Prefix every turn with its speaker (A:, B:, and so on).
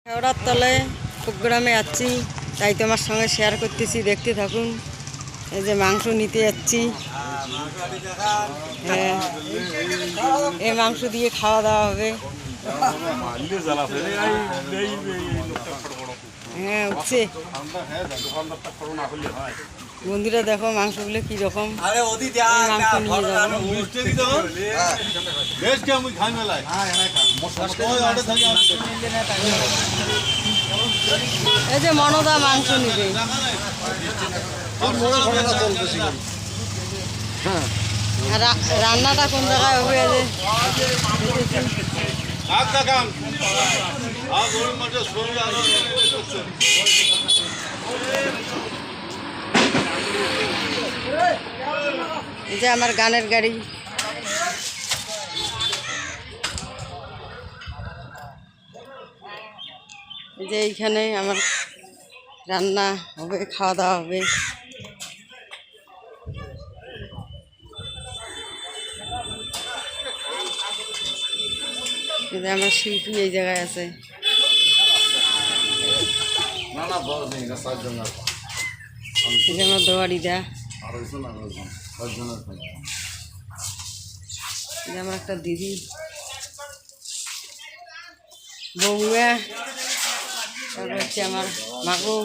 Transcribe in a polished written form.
A: শেওড়ার তলে প্রোগ্রামে যাচ্ছি, তাই তোমার সঙ্গে শেয়ার করতেছি, দেখতে থাকুন। এই যে মাংস নিতে যাচ্ছি। হ্যাঁ, এই মাংস দিয়ে খাওয়া দাওয়া হবে। হ্যাঁ উঠছে। বন্ধুরা দেখো মাংসগুলো কি রকম। মাংস নিয়ে যাবো। এই যে মনদা মাংস নিবে। রান্নাটা কোন জায়গায় হবে? এই যে আমার গানের গাড়ি। এই যে এইখানে আমার রান্না হবে, খাওয়া দাওয়া হবে। এই যে আমার শিল্পী এই জায়গায় আছে। এই যে আমার দোয়ারিদা। এই যে আমার একটা দিদি, বৌমা, তারপর হচ্ছে আমার মাগো।